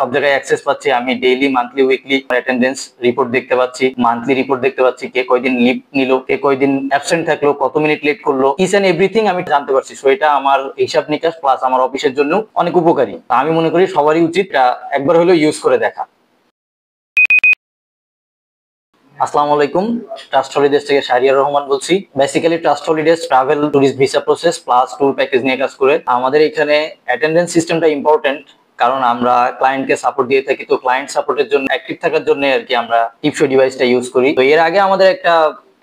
সব জায়গায় অ্যাক্সেস পাচ্ছি, আমি daily monthly weekly attendance report দেখতে পাচ্ছি, মান্থলি রিপোর্ট দেখতে পাচ্ছি, কে কয়দিন লিভ নিল, কে কয়দিন অ্যাবসেন্ট থাকলো, কত মিনিট লেট করলো, ইচ এন্ড এভরিথিং আমি জানতে পারছি। সো এটা আমার হিসাব নিকাশ প্লাস আমার অফিসের জন্য অনেক উপকারী। আমি মনে করি সবারই উচিত একবার হলেও ইউজ করে দেখা। আসসালামু আলাইকুম, ট্রাস্ট হলিডেজ থেকে শাহরিয়ার রহমান বলছি। Basically trust holidays travel tourist visa process plus tour package নিয়ে কাজ করে। আমাদের এখানে অ্যাটেন্ডেন্স সিস্টেমটা ইম্পর্টেন্ট, কারণ আমরা ক্লায়েন্টকে সাপোর্ট দিয়ে থাকি। তো ক্লায়েন্ট সাপোর্টের জন্য অ্যাক্টিভ থাকার জন্য আর কি আমরা টিপশো ডিভাইসটা ইউজ করি। তো এর আগে আমাদের একটা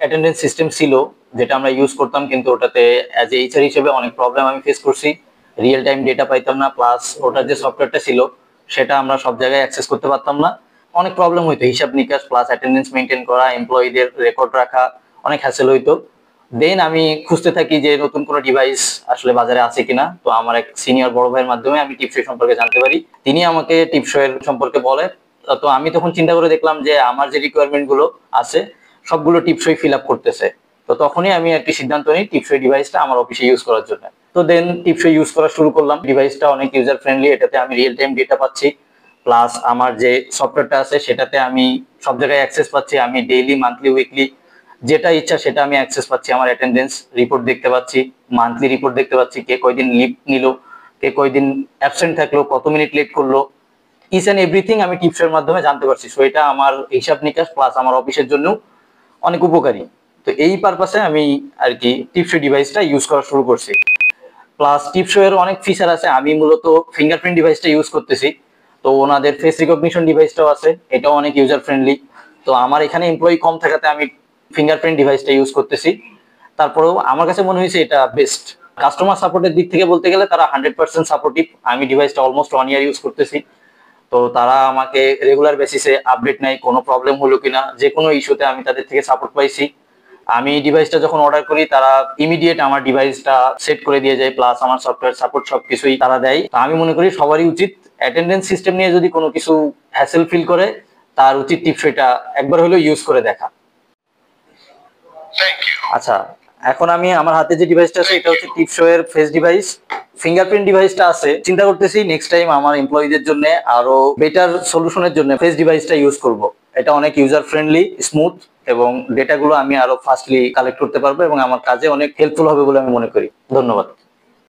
অ্যাটেন্ডেন্স সিস্টেম ছিল যেটা আমরা ইউজ করতাম, কিন্তু ওটাতে অ্যাজ এ এইচআর হিসেবে অনেক প্রবলেম আমি ফেস করছি। রিয়েল টাইম ডেটা পাইতাম না, প্লাস ওটার যে সফটওয়্যারটা ছিল সেটা আমরা সব জায়গায় অ্যাক্সেস করতে পারতাম না। অনেক প্রবলেম হইতো, হিসাব নিকাশ প্লাস অ্যাটেন্ডেন্স মেনটেন করা, এমপ্লয়ীদের রেকর্ড রাখা, অনেক হ্যাসেল হইতো। দেন আমি খুঁজতে থাকি যে নতুন কোনো ডিভাইস আসলে বাজারে আছে কিনা। তো আমার এক সিনিয়র বড় ভাইয়ের মাধ্যমে আমি টিপসই সম্পর্কে জানতে পারি, তিনি আমাকে টিপসই সম্পর্কে বলে। তো আমি তখন চিন্তা করে দেখলাম যে আমার যে রিকোয়ারমেন্ট গুলো আছে সবগুলো টিপসই ফিল আপ করতেছে। তো তখনই আমি একটি সিদ্ধান্ত নিই টিপসই ডিভাইসটা আমার অফিসে ইউজ করার জন্য। তো দেন টিপসই ইউজ করা শুরু করলাম। ডিভাইসটা অনেক ইউজার ফ্রেন্ডলি, এটাতে আমি রিয়েল টাইম ডেটা পাচ্ছি, প্লাস আমার যে সফটওয়্যারটা আছে সেটাতে আমি সব জায়গায় অ্যাক্সেস পাচ্ছি। আমি ডেইলি মান্থলি উইকলি যেটা ইচ্ছা সেটা আমি অ্যাক্সেস পাচ্ছি। আমার অ্যাটেন্ডেন্স রিপোর্ট দেখতে পাচ্ছি, মান্থলি রিপোর্ট দেখতে পাচ্ছি, কে কয়দিন লিভ নিল, কে কয়দিন অ্যাবসেন্ট থাকলো, কত মিনিট লেট করলো, ইচ এন্ড এভরিথিং আমি টিপসের মাধ্যমে জানতে পারছি। সো এটা আমার হিসাব নিকাশ প্লাস আমার অফিসের জন্য অনেক উপকারী। তো এই পারপাসে আমি আর কি টিপসই ডিভাইসটা ইউজ করা শুরু করছি। প্লাস টিপসই এর অনেক ফিচার আছে। আমি মূলত ফিঙ্গারপ্রিন্ট ডিভাইসটা ইউজ করতেছি, তো ওনাদের ফেস রিকগনিশন ডিভাইসটাও আছে, এটাও অনেক ইউজার ফ্রেন্ডলি। তো আমার এখানে এমপ্লয়ি কম থাকাতে আমি ফিঙ্গারপ্রিন্ট ডিভাইসটা ইউজ করতেছি। তারপরেও আমার কাছে মনে হয়েছে এটা বেস্ট। কাস্টমার সাপোর্টের দিক থেকে বলতে গেলে তারা 100% সাপোর্টিভ। আমি ডিভাইসটা অলমোস্ট 1 ইয়ার ইউজ করতেছি, তো তারা আমাকে রেগুলার বেসিসে আপডেট নেয়, কোনো প্রবলেম হলো কিনা, যে কোনো ইস্যুতে আমি তাদের থেকে সাপোর্ট পাইছি। আমি ডিভাইসটা যখন অর্ডার করি তারা ইমিডিয়েট আমার ডিভাইসটা সেট করে দিয়ে যায়, প্লাস আমার সফটওয়্যার সাপোর্ট সবকিছুই তারা দেয়। তো আমি মনে করি সবারই উচিত অ্যাটেন্ডেন্স সিস্টেম নিয়ে যদি কোনো কিছু হ্যাসেল ফিল করে তার উচিত টিপসইটা একবার হলেও ইউজ করে দেখা। আচ্ছা, এখন আমি আমার হাতে যে ডিভাইসটা আছে এটা হচ্ছে টিপসই এর ফেস ডিভাইস। ফিঙ্গারপ্রিন্ট ডিভাইসটা আছে, চিন্তা করতেছি নেক্সট টাইম আমার এমপ্লয়ীদের জন্য আরো বেটার সলিউশনের জন্য ফেস ডিভাইসটা ইউজ করব। এটা অনেক ইউজার ফ্রেন্ডলি, স্মুথ, এবং ডেটাগুলো আমি আরো ফাস্টলি কালেক্ট করতে পারবো এবং আমার কাজে অনেক হেল্পফুল হবে বলে আমি মনে করি। ধন্যবাদ।